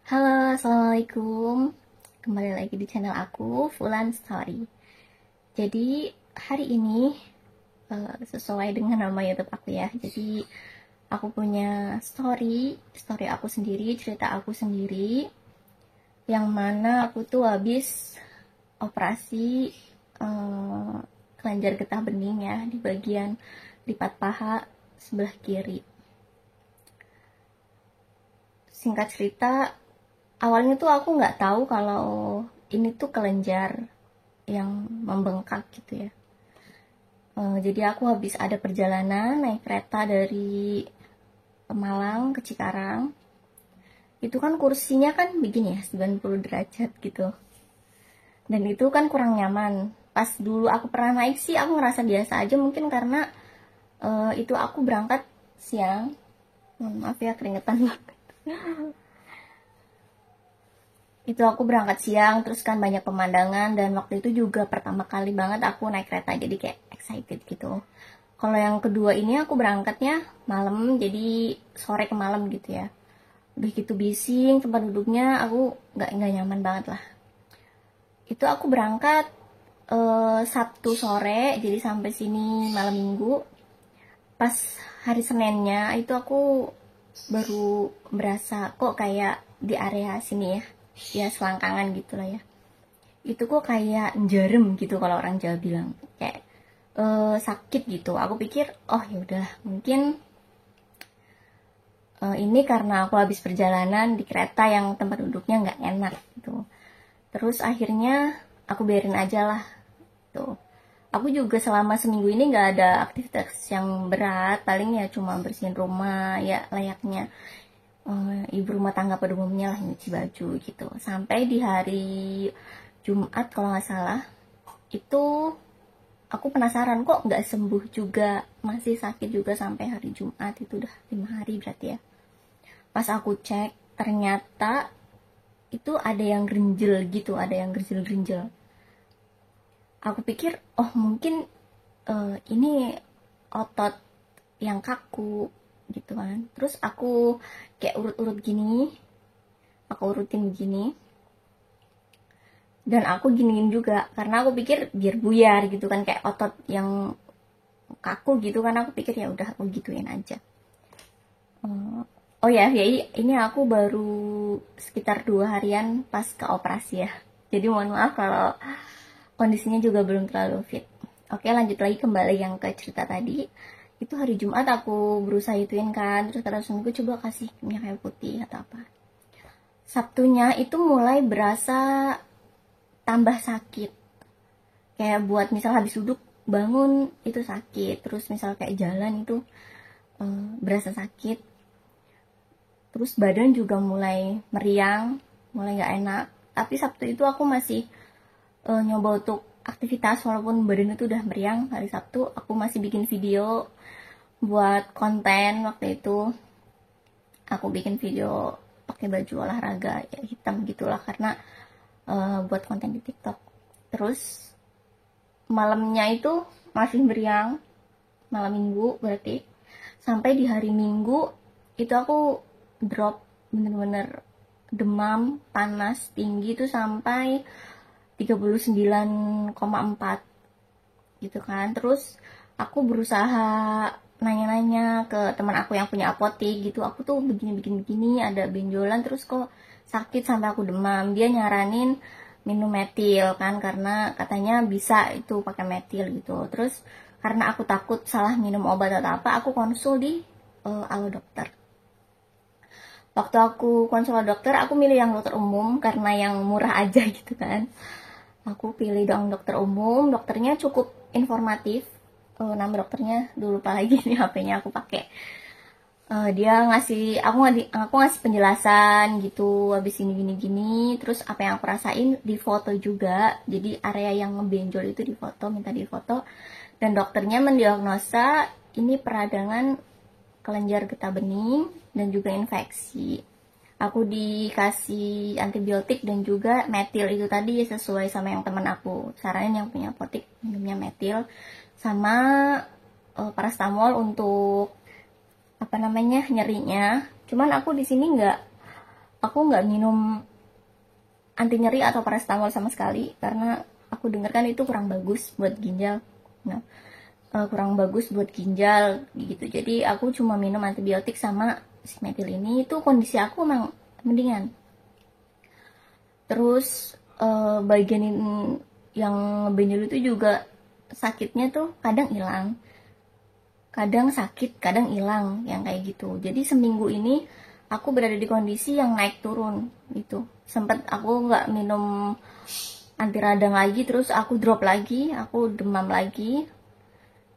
Halo, assalamualaikum. Kembali lagi di channel aku, Fulan Story. Jadi hari ini sesuai dengan nama YouTube aku ya. Jadi aku punya story aku sendiri, cerita aku sendiri, yang mana aku tuh habis operasi kelenjar getah bening ya di bagian lipat paha sebelah kiri. Singkat cerita, awalnya tuh aku nggak tahu kalau ini tuh kelenjar yang membengkak gitu ya. Jadi aku habis ada perjalanan naik kereta dari Malang ke Cikarang. Itu kan kursinya kan begini ya, 90 derajat gitu. Dan itu kan kurang nyaman. Pas dulu aku pernah naik sih aku ngerasa biasa aja, mungkin karena itu aku berangkat siang. Maaf ya keringetan banget. Itu aku berangkat siang, terus kan banyak pemandangan, dan waktu itu juga pertama kali banget aku naik kereta, jadi kayak excited gitu. Kalau yang kedua ini aku berangkatnya malam, jadi sore ke malam gitu ya. Udah gitu bising, tempat duduknya aku nggak nyaman banget lah. Itu aku berangkat Sabtu sore, jadi sampai sini malam Minggu. Pas hari Seninnya itu aku baru berasa kok kayak di area sini ya selangkangan gitu lah ya, itu kok kayak jarem gitu kalau orang Jawa bilang, kayak sakit gitu. Aku pikir oh ya udah mungkin ini karena aku habis perjalanan di kereta yang tempat duduknya nggak enak gitu. Terus akhirnya aku biarin aja lah tuh. Aku juga selama seminggu ini nggak ada aktivitas yang berat, paling ya cuma bersihin rumah ya layaknya ibu rumah tangga pada umumnya lah, nyuci baju gitu. Sampai di hari Jumat kalau nggak salah, itu aku penasaran kok nggak sembuh juga, masih sakit juga sampai hari Jumat. Itu udah 5 hari berarti ya. Pas aku cek ternyata itu ada yang gerinjel gitu, ada yang gerinjel. Aku pikir oh mungkin ini otot yang kaku gitu kan. Terus aku kayak urut-urut gini, aku urutin begini, dan aku giniin juga karena aku pikir biar buyar gitu kan, kayak otot yang kaku gitu kan. Aku pikir ya udah aku gituin aja. Oh ya ini aku baru sekitar 2 harian pas ke operasi ya, jadi mohon maaf kalau kondisinya juga belum terlalu fit. Oke, lanjut lagi kembali yang ke cerita tadi. Itu hari Jumat aku berusaha ituin kan, terus kata suamiku coba kasih minyak kayu putih atau apa. Sabtunya itu mulai berasa tambah sakit, kayak buat misal habis duduk bangun itu sakit, terus misal kayak jalan itu berasa sakit, terus badan juga mulai meriang, mulai nggak enak. Tapi Sabtu itu aku masih nyoba untuk aktivitas walaupun badan itu udah meriang. Hari Sabtu aku masih bikin video buat konten. Waktu itu aku bikin video pakai baju olahraga ya, hitam gitulah, karena buat konten di TikTok. Terus malamnya itu masih meriang, malam Minggu berarti. Sampai di hari Minggu itu aku drop, bener-bener demam panas tinggi tuh sampai 39,4 gitu kan. Terus aku berusaha nanya-nanya ke teman aku yang punya apotek gitu, aku tuh begini ada benjolan terus kok sakit sampai aku demam. Dia nyaranin minum metil kan, karena katanya bisa itu pakai metil gitu. Terus karena aku takut salah minum obat atau apa, aku konsul di Alo Dokter. Waktu aku konsul dokter, aku milih yang dokter umum karena yang murah aja gitu kan. Aku pilih dong dokter umum, dokternya cukup informatif. Nama dokternya dulu lupa lagi nih, HP-nya aku pakai. Dia ngasih aku ngasih penjelasan gitu, habis ini gini, terus apa yang aku rasain di foto juga. Jadi area yang ngebenjol itu di foto, minta di foto, dan dokternya mendiagnosa ini peradangan kelenjar getah bening dan juga infeksi. Aku dikasih antibiotik dan juga metil itu tadi, sesuai sama yang teman aku saranin, yang punya apotek minumnya metil sama paracetamol untuk apa namanya nyerinya. Cuman aku di sini nggak aku nggak minum anti nyeri atau paracetamol sama sekali, karena aku dengar kan itu kurang bagus buat ginjal. Nah, kurang bagus buat ginjal gitu. Jadi aku cuma minum antibiotik sama Simetil ini, itu kondisi aku emang mendingan. Terus bagian yang benjol itu juga sakitnya tuh kadang hilang, kadang sakit, kadang hilang, yang kayak gitu. Jadi seminggu ini aku berada di kondisi yang naik turun gitu. Sempat aku nggak minum anti radang lagi, terus aku drop lagi, aku demam lagi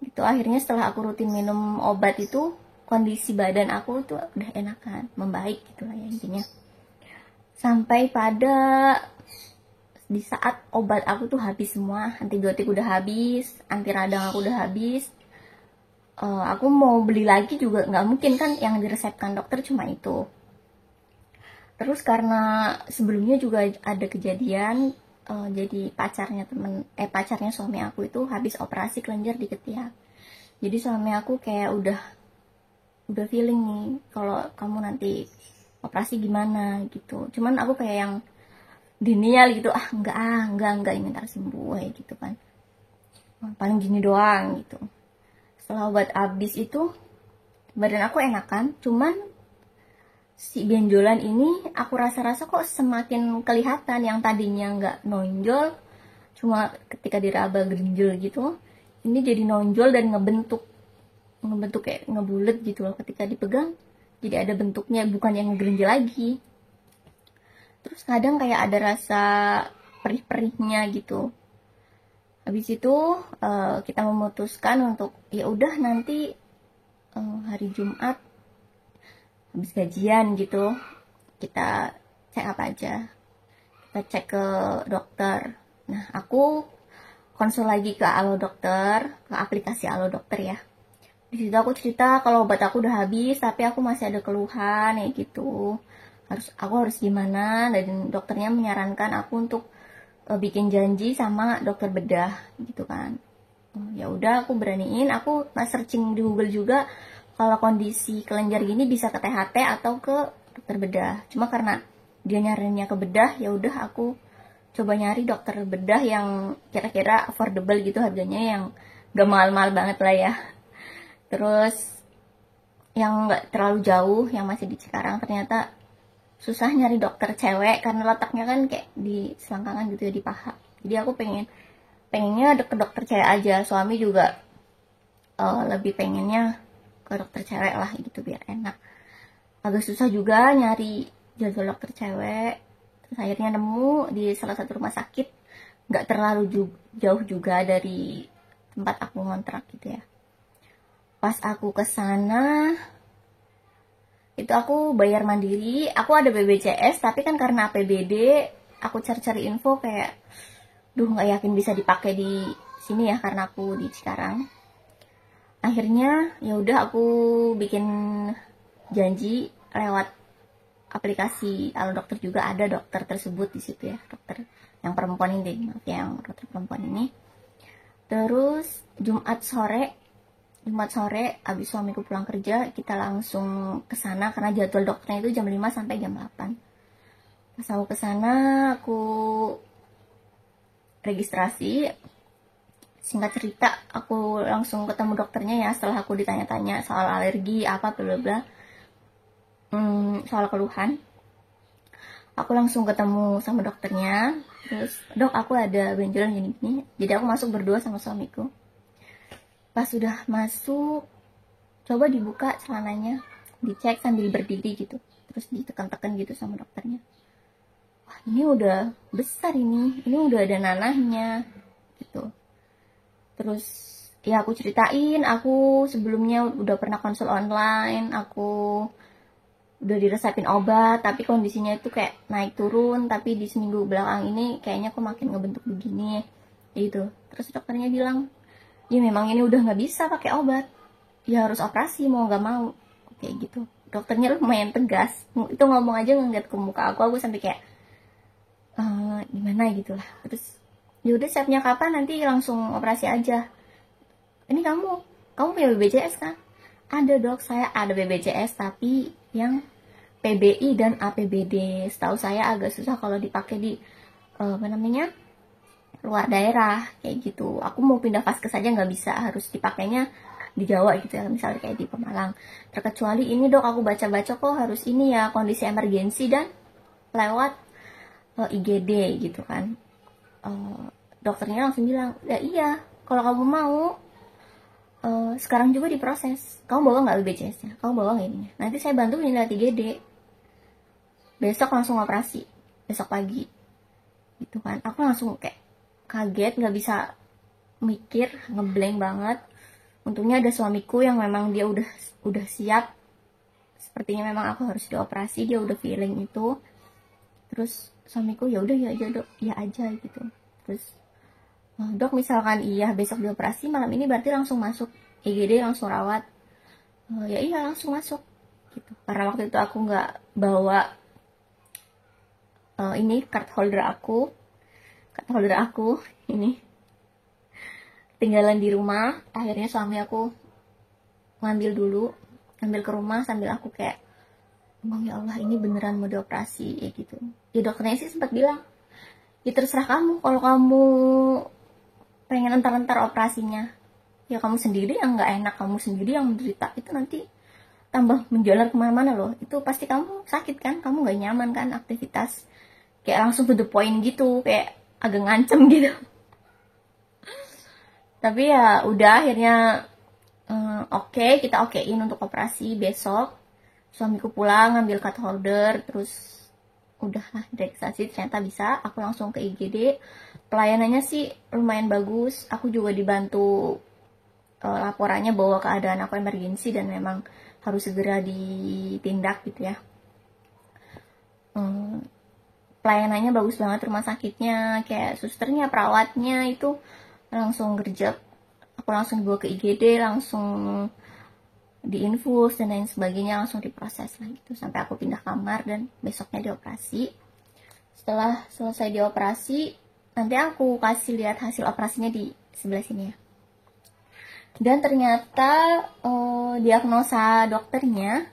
gitu. Akhirnya setelah aku rutin minum obat itu, kondisi badan aku tuh udah enakan, membaik gitu lah ya intinya. Sampai pada di saat obat aku tuh habis semua, antibiotik udah habis, anti radang aku udah habis, aku mau beli lagi juga nggak mungkin kan, yang diresepkan dokter cuma itu. Terus karena sebelumnya juga ada kejadian, jadi pacarnya suami aku itu habis operasi kelenjar di ketiak. Jadi suami aku kayak udah feeling nih kalau kamu nanti operasi gimana gitu. Cuman aku kayak yang denial gitu, enggak ini ntar sembuh ya gitu kan, paling gini doang gitu. Setelah obat habis itu badan aku enakan, cuman si benjolan ini aku rasa-rasa kok semakin kelihatan. Yang tadinya nggak nonjol, cuma ketika diraba genjol gitu, ini jadi nonjol dan ngebentuk kayak ngebulet gitu loh. Ketika dipegang jadi ada bentuknya, bukan yang ngegerenjel lagi. Terus kadang kayak ada rasa perih-perihnya gitu. Habis itu kita memutuskan untuk ya udah nanti hari Jumat habis gajian gitu kita cek apa aja, kita cek ke dokter. Nah, aku konsul lagi ke Alo Dokter, ke aplikasi Alo Dokter ya. Di situ aku cerita kalau obat aku udah habis tapi aku masih ada keluhan ya gitu, aku harus gimana. Dan dokternya menyarankan aku untuk bikin janji sama dokter bedah gitu kan. Ya udah aku beraniin, aku searching di Google juga kalau kondisi kelenjar gini bisa ke THT atau ke dokter bedah. Cuma karena dia nyarinya ke bedah, ya udah aku coba nyari dokter bedah yang kira-kira affordable gitu harganya, yang gak mahal-mahal banget lah ya. Terus yang gak terlalu jauh, yang masih di Cikarang. Ternyata susah nyari dokter cewek karena letaknya kan kayak di selangkangan gitu ya, di paha. Jadi aku pengennya ke dokter cewek aja. Suami juga lebih pengennya ke dokter cewek lah gitu biar enak. Agak susah juga nyari jadwal dokter cewek. Terus akhirnya nemu di salah satu rumah sakit, nggak terlalu jauh juga dari tempat aku ngontrak gitu ya. Pas aku kesana itu aku bayar mandiri. Aku ada BPJS tapi kan karena APBD aku cari-cari info kayak nggak yakin bisa dipakai di sini ya karena aku di Cikarang. Akhirnya ya udah aku bikin janji lewat aplikasi Alo Dokter, juga ada dokter tersebut di situ ya, dokter yang perempuan ini, maaf ya, yang dokter perempuan ini. Terus Jumat sore abis suamiku pulang kerja, kita langsung ke sana karena jadwal dokternya itu jam 5 sampai jam 8. Pas aku ke sana, aku registrasi. Singkat cerita, aku langsung ketemu dokternya ya setelah aku ditanya-tanya soal alergi apa bla bla, soal keluhan. Aku langsung ketemu sama dokternya. Terus, dok aku ada benjolan gini-gini. Jadi aku masuk berdua sama suamiku. Pas sudah masuk, coba dibuka celananya, dicek sambil berdiri gitu, terus ditekan-tekan gitu sama dokternya. Wah ini udah besar, ini udah ada nanahnya gitu. Terus ya aku ceritain, aku sebelumnya udah pernah konsul online, aku udah diresepin obat, tapi kondisinya itu kayak naik turun, tapi di seminggu belakang ini kayaknya aku makin ngebentuk begini gitu. Terus dokternya bilang, ya memang ini udah nggak bisa pakai obat, ya harus operasi mau nggak mau, kayak gitu. Dokternya lumayan tegas, itu ngomong aja ngeliat ke muka aku sampai kayak gimana gitu lah. Terus yaudah siapnya kapan, nanti langsung operasi aja. Ini kamu punya BPJS kan? Ada dok, saya ada BPJS tapi yang PBI dan APBD. Setahu saya agak susah kalau dipakai di luar daerah kayak gitu. Aku mau pindah vaskes saja nggak bisa, harus dipakainya di Jawa gitu ya, misalnya kayak di Pemalang. Terkecuali ini dok, aku baca-baca kok harus ini ya, kondisi emergensi dan lewat IGD gitu kan. Dokternya langsung bilang, ya iya, kalau kamu mau sekarang juga diproses. Kamu bawa nggak BPJS-nya? Kamu bawa nggak ininya? Nanti saya bantu ini lewat IGD. Besok langsung operasi, besok pagi gitu kan. Aku langsung kayak kaget, nggak bisa mikir, ngeblank banget. Untungnya ada suamiku yang memang dia udah siap, sepertinya memang aku harus dioperasi, dia udah feeling itu. Terus suamiku ya udah ya aja dok, ya aja gitu. Terus dok misalkan iya besok dioperasi, malam ini berarti langsung masuk IGD, langsung rawat. Ya iya langsung masuk gitu. Karena waktu itu aku nggak bawa ini card holder aku ini tinggalan di rumah. Akhirnya suami aku ngambil ke rumah sambil aku kayak ngomong, ya Allah ini beneran mau dioperasi ya gitu. Ya dokternya sih sempat bilang, ya terserah kamu, kalau kamu pengen entar-entar operasinya ya kamu sendiri yang nggak enak, kamu sendiri yang menderita, itu nanti tambah menjalar kemana-mana loh. Itu pasti kamu sakit kan, kamu nggak nyaman kan aktivitas, kayak langsung to the point gitu, kayak agak ngancem gitu. Tapi ya udah akhirnya oke, kita okein untuk operasi besok. Suamiku pulang ngambil card holder, terus udahlah diregistrasi, ternyata bisa. Aku langsung ke IGD. Pelayanannya sih lumayan bagus. Aku juga dibantu laporannya bahwa keadaan aku emergensi dan memang harus segera ditindak gitu ya. Pelayanannya bagus banget, rumah sakitnya, kayak susternya, perawatnya itu langsung gercep. Aku langsung dibawa ke IGD, langsung diinfus dan lain sebagainya, langsung diproses lah gitu sampai aku pindah kamar dan besoknya dioperasi. Setelah selesai dioperasi, nanti aku kasih lihat hasil operasinya di sebelah sini ya. Dan ternyata diagnosa dokternya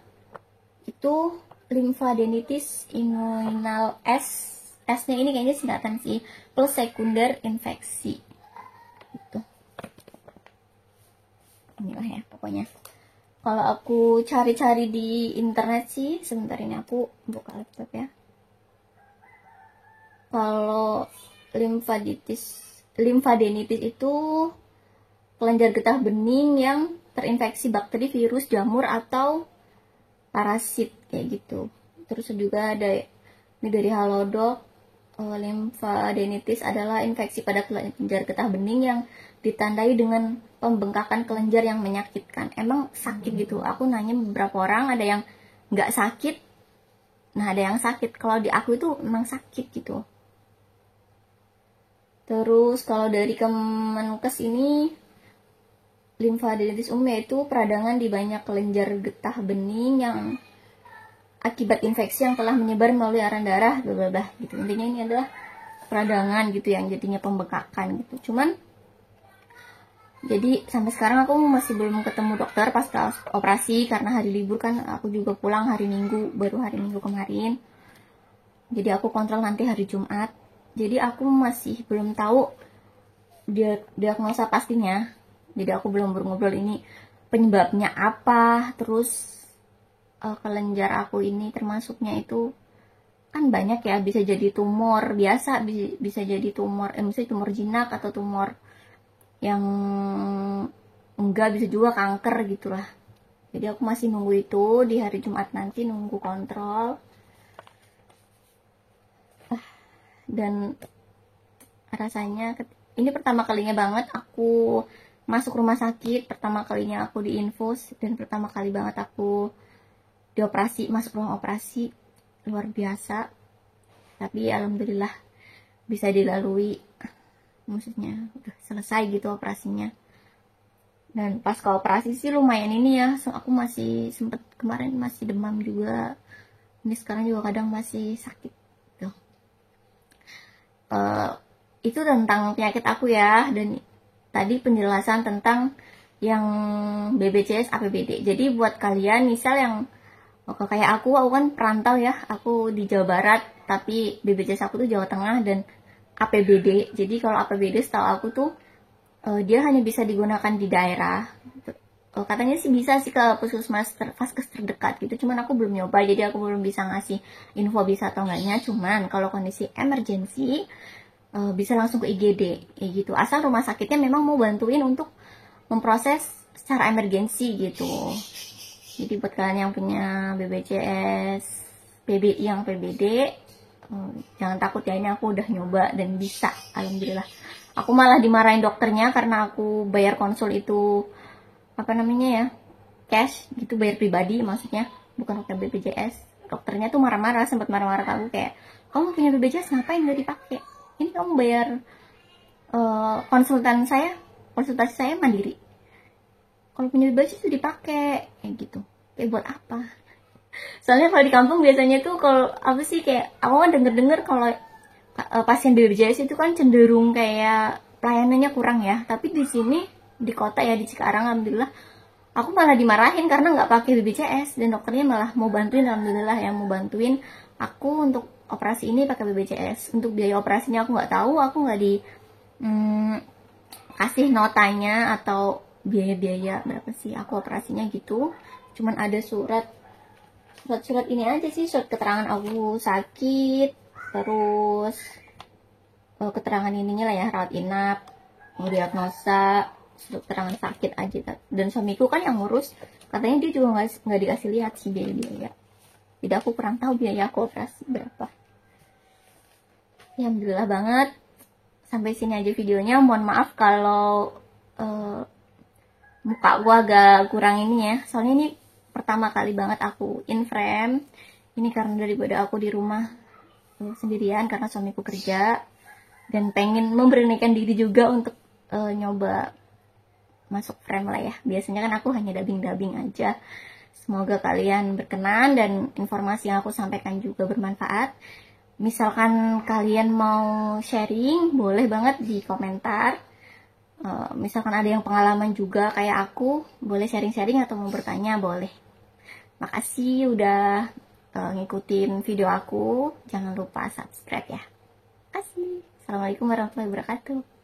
itu lymphadenitis inguinal S-nya ini kayaknya singkatan sih, plus sekunder infeksi gitu. Inilah ya pokoknya. Kalau aku cari-cari di internet sih, sebentar ini aku buka laptop ya. Kalau lymphadenitis itu kelenjar getah bening yang terinfeksi bakteri, virus, jamur atau parasit kayak gitu. Terus juga ada ini dari Halodoc, lymphadenitis adalah infeksi pada kelenjar getah bening yang ditandai dengan pembengkakan kelenjar yang menyakitkan. Emang sakit gitu? Aku nanya beberapa orang, ada yang nggak sakit, nah ada yang sakit. Kalau di aku itu memang sakit gitu. Terus kalau dari Kemenkes ini, lymphadenitis umum yaitu peradangan di banyak kelenjar getah bening yang akibat infeksi yang telah menyebar melalui aliran darah, blablabla gitu. Intinya ini adalah peradangan gitu yang jadinya pembengkakan gitu. Cuman jadi sampai sekarang aku masih belum ketemu dokter pas operasi karena hari libur kan, aku juga pulang hari Minggu, baru hari Minggu kemarin. Jadi aku kontrol nanti hari Jumat. Jadi aku masih belum tahu diagnosa pastinya. Jadi aku belum ngobrol ini penyebabnya apa, terus kelenjar aku ini termasuknya itu kan banyak ya, bisa jadi tumor biasa, bisa jadi tumor misalnya tumor jinak atau tumor yang enggak, bisa juga kanker gitulah. Jadi aku masih nunggu itu di hari Jumat nanti, nunggu kontrol. Dan rasanya ini pertama kalinya banget aku masuk rumah sakit, pertama kalinya aku diinfus, dan pertama kali banget aku dioperasi, masuk ruang operasi. Luar biasa. Tapi alhamdulillah bisa dilalui, maksudnya udah selesai gitu operasinya. Dan pas ke operasi sih lumayan ini ya, aku masih sempet kemarin masih demam juga, ini sekarang juga kadang masih sakit tuh. Itu tentang penyakit aku ya. Dan tadi penjelasan tentang yang BPJS APBD. Jadi buat kalian misal yang Oke, kayak aku kan perantau ya, aku di Jawa Barat, tapi BPJS aku tuh Jawa Tengah dan APBD. Jadi kalau APBD setahu aku tuh dia hanya bisa digunakan di daerah. Katanya sih bisa sih ke puskesmas vaskes terdekat gitu, cuman aku belum nyoba, jadi aku belum bisa ngasih info bisa atau enggaknya. Cuman kalau kondisi emergency bisa langsung ke IGD kayak gitu, asal rumah sakitnya memang mau bantuin untuk memproses secara emergensi gitu. Jadi buat kalian yang punya BPJS, PBI yang PBD, jangan takut ya, ini aku udah nyoba dan bisa, alhamdulillah. Aku malah dimarahin dokternya karena aku bayar konsul itu apa namanya ya, cash gitu, bayar pribadi maksudnya, bukan pakai BPJS. Dokternya tuh marah-marah, sempat marah-marah ke aku kayak, kamu punya BPJS ngapain gak dipakai? Ini kamu bayar konsultasi saya mandiri. Kalau punya BPJS itu dipakai kayak gitu. Kayak buat apa? Soalnya kalau di kampung biasanya tuh kalau apa sih, kayak aku kan denger-denger kalau pasien BPJS itu kan cenderung kayak pelayanannya kurang ya. Tapi di sini di kota ya, di Cikarang, alhamdulillah aku malah dimarahin karena nggak pakai BPJS, dan dokternya malah mau bantuin, alhamdulillah ya, mau bantuin aku untuk operasi ini pakai BPJS. Untuk biaya operasinya aku nggak tahu, aku nggak di kasih notanya atau biaya-biaya berapa sih aku operasinya gitu. Cuman ada surat ini aja sih, surat keterangan aku sakit, terus keterangan ininya lah ya, rawat inap, diagnosa, surat keterangan sakit aja. Dan suamiku kan yang ngurus, katanya dia juga nggak dikasih lihat sih biaya. Jadi aku kurang tahu biaya aku operasi berapa. Ya, alhamdulillah banget. Sampai sini aja videonya. Mohon maaf kalau muka gua agak kurang ini ya, soalnya ini pertama kali banget aku in frame. Ini karena daripada aku di rumah sendirian karena suamiku kerja, dan pengen memberanikan diri juga untuk nyoba masuk frame lah ya. Biasanya kan aku hanya dubbing aja. Semoga kalian berkenan dan informasi yang aku sampaikan juga bermanfaat. Misalkan kalian mau sharing, boleh banget di komentar. Misalkan ada yang pengalaman juga kayak aku, boleh sharing-sharing atau mau bertanya, boleh. Makasih udah ngikutin video aku. Jangan lupa subscribe ya. Makasih. Assalamualaikum warahmatullahi wabarakatuh.